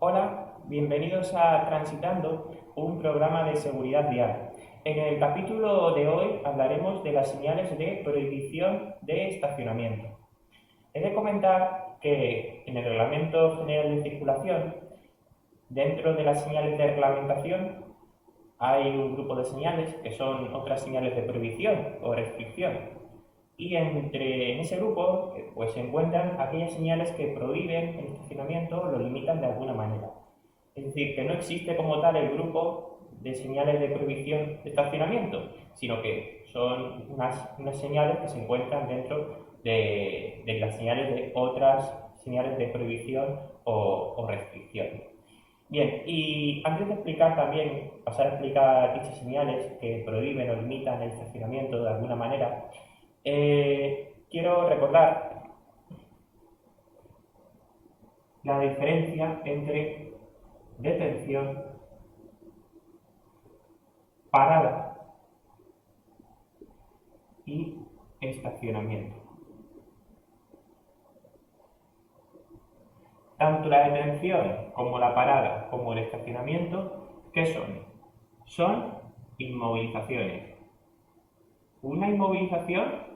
Hola, bienvenidos a Transitando, un programa de seguridad vial. En el capítulo de hoy hablaremos de las señales de prohibición de estacionamiento. He de comentar que en el Reglamento General de Circulación, dentro de las señales de reglamentación, hay un grupo de señales que son otras señales de prohibición o restricción. Y en ese grupo pues, se encuentran aquellas señales que prohíben el estacionamiento o lo limitan de alguna manera. Es decir, que no existe como tal el grupo de señales de prohibición de estacionamiento, sino que son unas señales que se encuentran dentro de las señales de otras señales de prohibición o restricción. Bien, y antes de explicar también, pasar a explicar dichas señales que prohíben o limitan el estacionamiento de alguna manera, quiero recordar la diferencia entre detención, parada y estacionamiento. Tanto la detención como la parada como el estacionamiento, ¿qué son? Son inmovilizaciones. Una inmovilización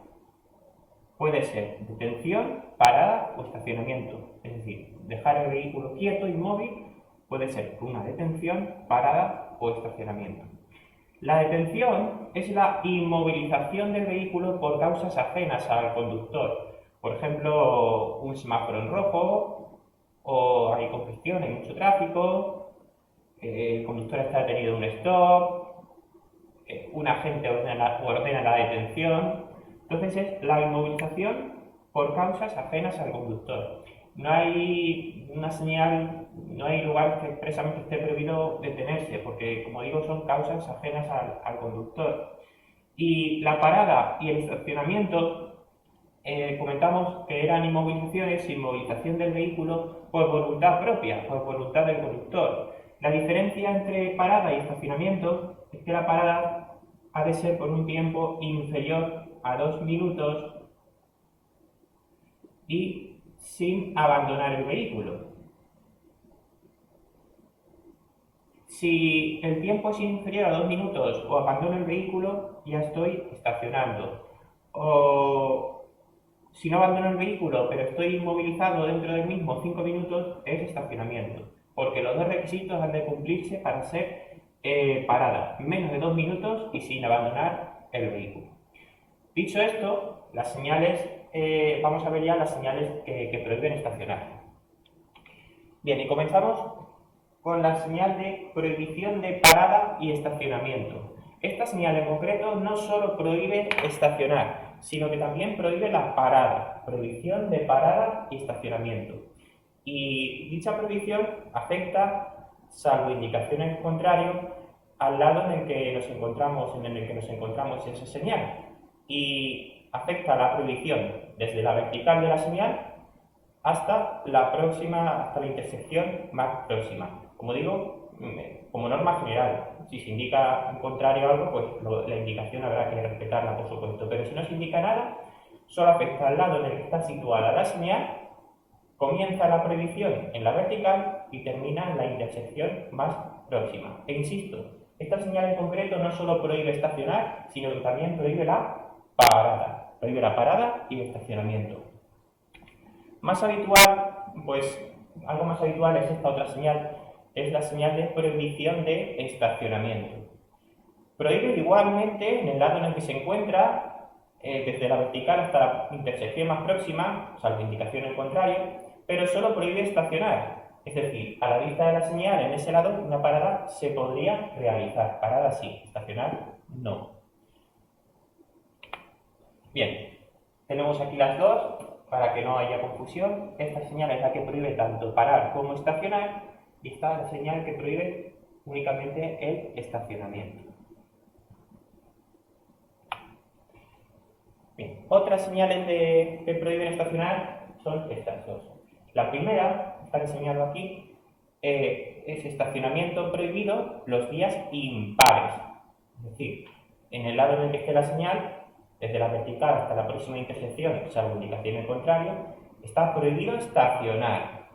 puede ser detención, parada o estacionamiento. Es decir, dejar el vehículo quieto, inmóvil, puede ser una detención, parada o estacionamiento. La detención es la inmovilización del vehículo por causas ajenas al conductor. Por ejemplo, un semáforo en rojo, o hay congestión, hay mucho tráfico, el conductor está detenido en un stop, un agente ordena la detención. Entonces es la inmovilización por causas ajenas al conductor. No hay una señal, no hay lugar que expresamente esté prohibido detenerse, porque como digo son causas ajenas al conductor. Y la parada y el estacionamiento, comentamos que eran inmovilizaciones, inmovilización del vehículo por voluntad propia, por voluntad del conductor. La diferencia entre parada y estacionamiento es que la parada ha de ser por un tiempo inferior a 2 minutos y sin abandonar el vehículo. Si el tiempo es inferior a 2 minutos o abandono el vehículo, ya estoy estacionando. O si no abandono el vehículo, pero estoy inmovilizado dentro del mismo 5 minutos, es estacionamiento. Porque los dos requisitos han de cumplirse para ser parada. Menos de 2 minutos y sin abandonar el vehículo. Dicho esto, las señales, vamos a ver ya las señales que prohíben estacionar. Bien, y comenzamos con la señal de prohibición de parada y estacionamiento. Esta señal en concreto no solo prohíbe estacionar, sino que también prohíbe la parada, prohibición de parada y estacionamiento. Y dicha prohibición afecta, salvo indicaciones en contrario, al lado en el que nos encontramos esa señal. Y afecta la prohibición desde la vertical de la señal hasta la intersección más próxima. Como digo, como norma general, si se indica en contrario a algo, pues la indicación habrá que respetarla, por supuesto. Pero si no se indica nada, solo afecta al lado en el que está situada la señal, comienza la prohibición en la vertical y termina en la intersección más próxima. E insisto, esta señal en concreto no solo prohíbe estacionar, sino que también prohíbe la parada. Prohíbe la parada y el estacionamiento. Más habitual, pues algo más habitual es esta otra señal, es la señal de prohibición de estacionamiento. Prohíbe igualmente en el lado en el que se encuentra, desde la vertical hasta la intersección más próxima, salvo indicación en contrario, pero solo prohíbe estacionar. Es decir, a la vista de la señal en ese lado, una parada se podría realizar. Parada sí, estacionar no. Bien, tenemos aquí las dos, para que no haya confusión. Esta señal es la que prohíbe tanto parar como estacionar, y esta es la señal que prohíbe únicamente el estacionamiento. Bien, otras señales que prohíben estacionar son estas dos. La primera, esta que señalo aquí, es estacionamiento prohibido los días impares. Es decir, en el lado en el que esté la señal, desde la vertical hasta la próxima intersección, salvo indicación en contrario, está prohibido estacionar,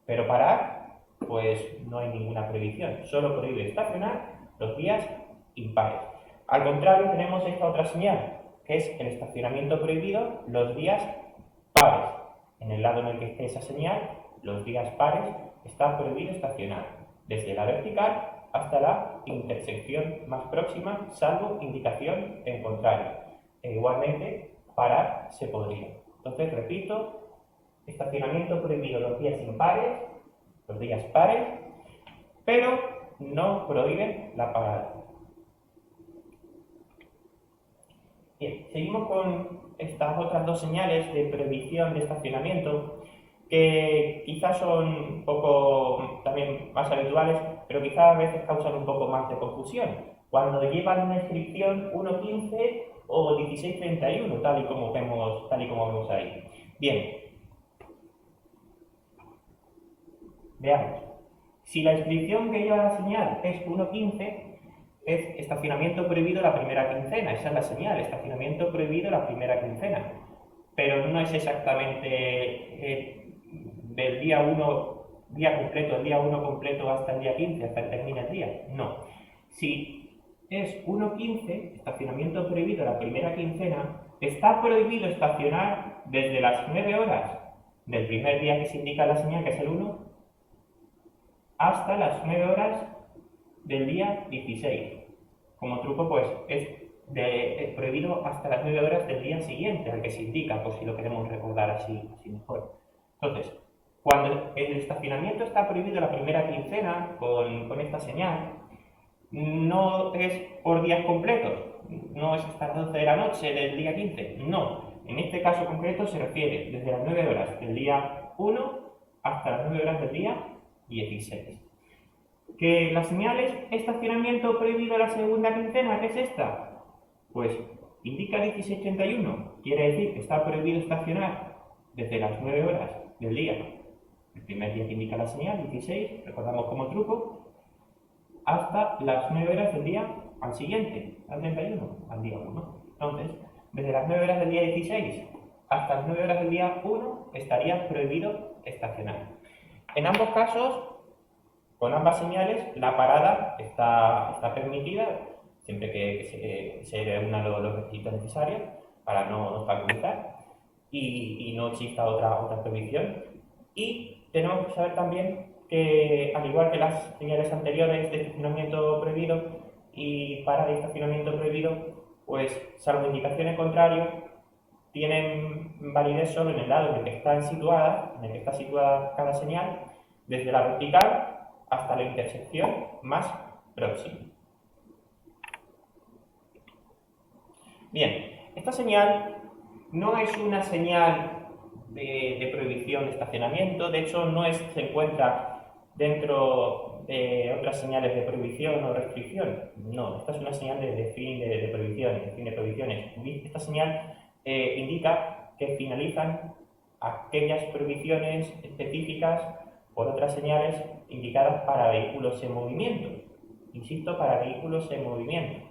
pero parar pues no hay ninguna prohibición. Solo prohíbe estacionar los días impares. Al contrario, tenemos esta otra señal, que es el estacionamiento prohibido los días pares. En el lado en el que esté esa señal, los días pares, está prohibido estacionar, desde la vertical hasta la intersección más próxima, salvo indicación en contrario. E igualmente, parar se podría. Entonces, repito, estacionamiento prohibido los días impares, los días pares, pero no prohíbe la parada. Bien, seguimos con estas otras dos señales de prohibición de estacionamiento que quizás son un poco también más habituales, pero quizás a veces causan un poco más de confusión. Cuando llevan una inscripción 1.15 o 16.31, tal y como vemos ahí. Bien, veamos. Si la inscripción que lleva la señal es 1.15, es estacionamiento prohibido la primera quincena. Esa es la señal, estacionamiento prohibido la primera quincena. Pero no es exactamente del día 1, día completo, el día 1 completo hasta el día 15, hasta que termine el día. No. Si es 1.15, estacionamiento prohibido la primera quincena, está prohibido estacionar desde las 9 horas del primer día que se indica la señal, que es el 1, hasta las 9 horas del día 16. Como truco, pues es prohibido hasta las 9 horas del día siguiente al que se indica, por si lo queremos recordar así mejor. Entonces, cuando el estacionamiento está prohibido la primera quincena con esta señal, no es por días completos, no es hasta las 12 de la noche del día 15, no. En este caso concreto se refiere desde las 9 horas del día 1 hasta las 9 horas del día 16. ¿Que la señal es estacionamiento prohibido la segunda quincena? ¿Qué es esta? Pues indica 16.31, quiere decir que está prohibido estacionar desde las 9 horas del día, el primer día que indica la señal, 16, recordamos como truco, hasta las 9 horas del día al siguiente, al 31, al día 1. Entonces, desde las 9 horas del día 16 hasta las 9 horas del día 1 estaría prohibido estacionar. En ambos casos, con ambas señales, la parada está permitida, siempre que se reúnan los requisitos necesarios para no obstaculizar y no exista otra prohibición. Y tenemos que saber también que, al igual que las señales anteriores de estacionamiento prohibido y parada de estacionamiento prohibido, pues, salvo indicaciones contrarias, tienen validez solo en el lado en el que está situada cada señal, desde la vertical hasta la intersección más próxima. Bien, esta señal no es una señal de prohibición de estacionamiento, de hecho se encuentra dentro de otras señales de prohibición o restricción. No, esta es una señal de fin de prohibiciones. Esta señal indica que finalizan aquellas prohibiciones específicas por otras señales indicadas para vehículos en movimiento. Insisto, para vehículos en movimiento.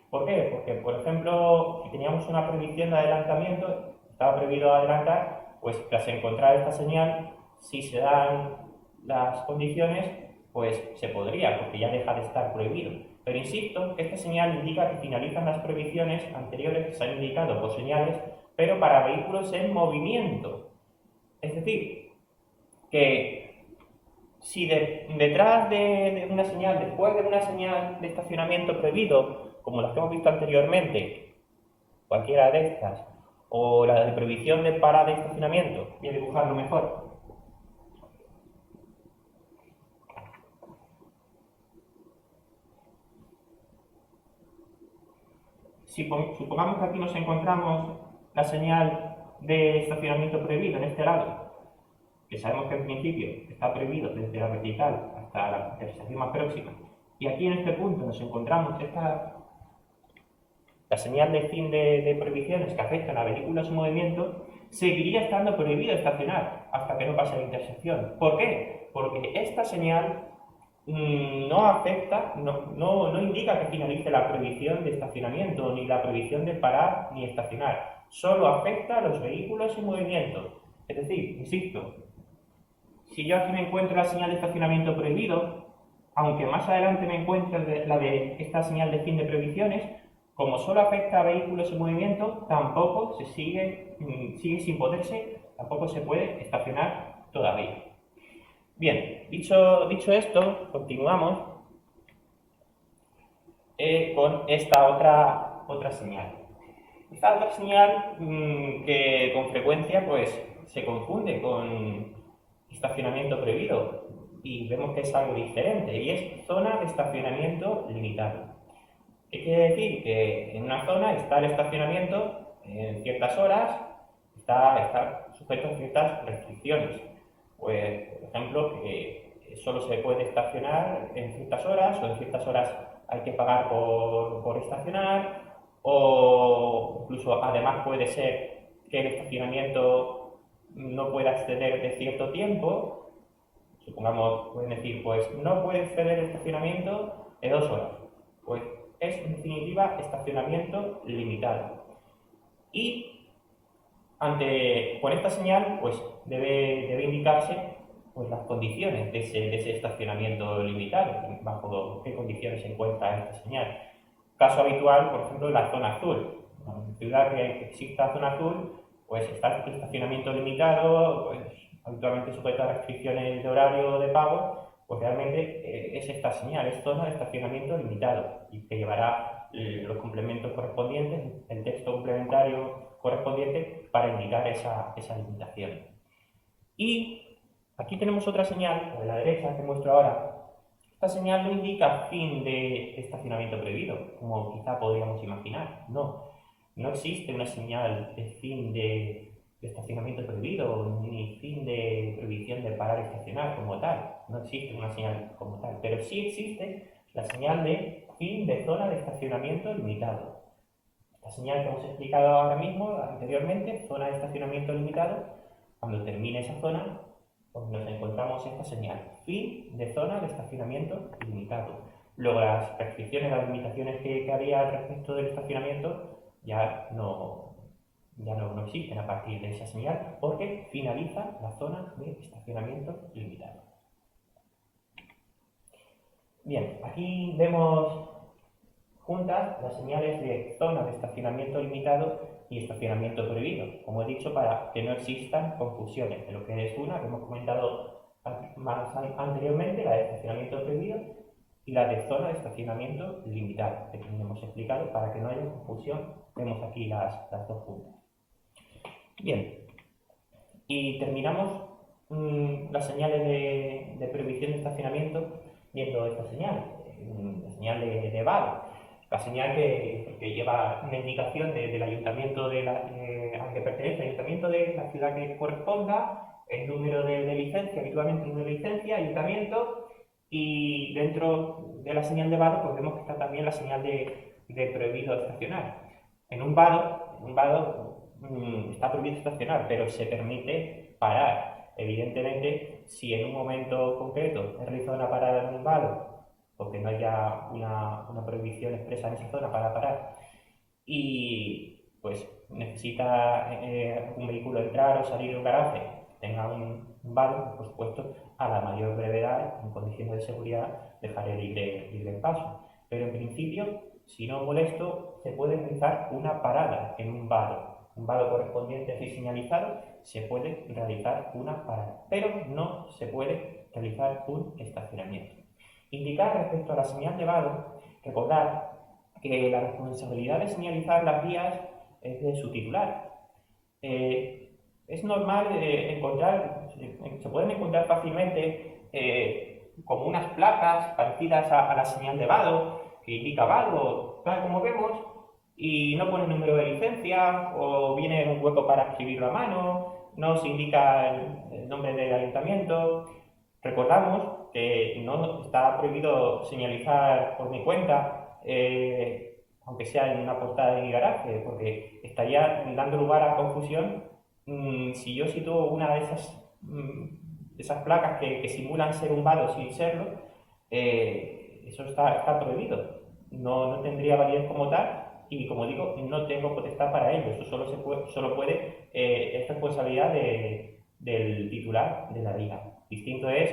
¿Por qué? Porque, por ejemplo, si teníamos una prohibición de adelantamiento, estaba prohibido adelantar, pues tras encontrar esta señal, si se dan las condiciones, pues se podría, porque ya deja de estar prohibido. Pero insisto, esta señal indica que finalizan las prohibiciones anteriores que se han indicado por señales, pero para vehículos en movimiento. Es decir, que si detrás de una señal, después de una señal de estacionamiento prohibido, como las que hemos visto anteriormente, cualquiera de estas, o la de prohibición de parada de estacionamiento, voy a dibujarlo mejor. Si supongamos que aquí nos encontramos la señal de estacionamiento prohibido en este lado, que sabemos que en principio está prohibido desde la vertical hasta la intersección más próxima, y aquí en este punto nos encontramos la señal de fin de prohibiciones que afectan a vehículos en movimiento, seguiría estando prohibido estacionar hasta que no pase la intersección. ¿Por qué? Porque esta señal no afecta, no indica que finalice la prohibición de estacionamiento, ni la prohibición de parar ni estacionar. Solo afecta a los vehículos en movimiento. Es decir, insisto, si yo aquí me encuentro la señal de estacionamiento prohibido, aunque más adelante me encuentre la de esta señal de fin de prohibiciones, como solo afecta a vehículos en movimiento, tampoco sigue sin poderse, tampoco se puede estacionar todavía. Bien, dicho esto, continuamos con esta otra señal. Esta otra señal que con frecuencia pues, se confunde con estacionamiento prohibido y vemos que es algo diferente y es zona de estacionamiento limitado. ¿Qué quiere decir? Que en una zona está el estacionamiento en ciertas horas, está sujeto a ciertas restricciones. Pues, por ejemplo, que solo se puede estacionar en ciertas horas o en ciertas horas hay que pagar por estacionar o incluso además puede ser que el estacionamiento no pueda exceder de cierto tiempo. Supongamos, pueden decir, pues no puede exceder el estacionamiento de 2 horas. Pues es en definitiva estacionamiento limitado. Y con esta señal pues debe indicarse pues, las condiciones de ese estacionamiento limitado, bajo qué condiciones se encuentra esta señal. Caso habitual, por ejemplo, la zona azul. En ciudad que exista zona azul, pues está el estacionamiento limitado, pues habitualmente sujeto a restricciones de horario de pago, pues realmente es esta señal, es zona de estacionamiento limitado y que llevará los complementos correspondientes, el texto complementario correspondiente para indicar esa limitación. Y aquí tenemos otra señal, de la derecha que muestro ahora. Esta señal no indica fin de estacionamiento prohibido, como quizá podríamos imaginar. No existe una señal de fin de estacionamiento prohibido, ni fin de prohibición de parar y estacionar como tal. No existe una señal como tal, pero sí existe la señal de fin de zona de estacionamiento limitado. La señal que hemos explicado ahora mismo, anteriormente, zona de estacionamiento limitado, cuando termine esa zona, pues nos encontramos esta señal, fin de zona de estacionamiento limitado. Luego las restricciones, las limitaciones que había al respecto del estacionamiento ya no existen a partir de esa señal porque finaliza la zona de estacionamiento limitado. Bien, aquí vemos juntas las señales de zona de estacionamiento limitado y estacionamiento prohibido, como he dicho, para que no existan confusiones de lo que es una que hemos comentado más anteriormente, la de estacionamiento prohibido y la de zona de estacionamiento limitado, que hemos explicado para que no haya confusión. Vemos aquí las dos juntas. Bien, y terminamos las señales de prohibición de estacionamiento viendo esta señal, la señal de vado. La señal que lleva una indicación del ayuntamiento al que pertenece, el ayuntamiento de la ciudad que corresponda, el número de licencia, habitualmente el número de licencia, ayuntamiento, y dentro de la señal de vado pues vemos que está también la señal de prohibido estacionar. En un vado está prohibido estacionar, pero se permite parar. Evidentemente, si en un momento concreto he realizado una parada en un vado, porque no haya una prohibición expresa en esa zona para parar, y pues necesita un vehículo entrar o salir de un garaje, tenga un vado, por supuesto, a la mayor brevedad, en condiciones de seguridad, dejaré libre el paso. Pero en principio, si no molesto, se puede realizar una parada en un vado correspondiente así señalizado, se puede realizar una parada, pero no se puede realizar un estacionamiento. Indicar respecto a la señal de vado, recordar que la responsabilidad de señalizar las vías es de su titular. Es normal se pueden encontrar fácilmente como unas placas parecidas a la señal de vado, que indica vado, tal como vemos, y no pone número de licencia, o viene un hueco para escribirlo a mano, no se indica el nombre del ayuntamiento. Recordamos que no está prohibido señalizar por mi cuenta, aunque sea en una portada de mi garaje, porque estaría dando lugar a confusión si yo sitúo una de esas placas que simulan ser un vado sin serlo. Eso está prohibido. No tendría validez como tal y, como digo, no tengo potestad para ello. Eso solo puede, es responsabilidad del titular de la vía. Distinto es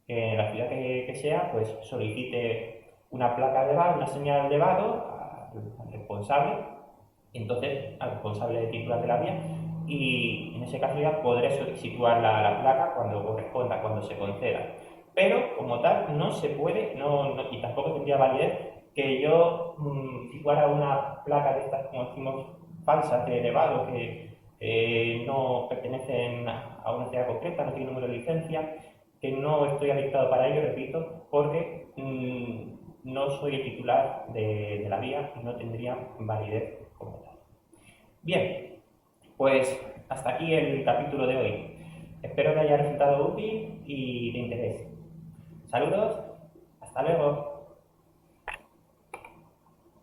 que en la ciudad que sea, pues solicite una placa de vado, una señal de vado al responsable, entonces al responsable titular de la vía, y en ese caso ya podré situar la placa cuando corresponda, cuando se conceda. Pero como tal no se puede, y tampoco tendría validez que yo situara una placa de estas, como decimos, falsas de elevado, que no pertenecen a una ciudad concreta, no tienen número de licencia, que no estoy habilitado para ello, repito, porque no soy el titular de la vía y no tendría validez como tal. Bien, pues hasta aquí el capítulo de hoy. Espero que haya resultado útil y de interés. Saludos, hasta luego.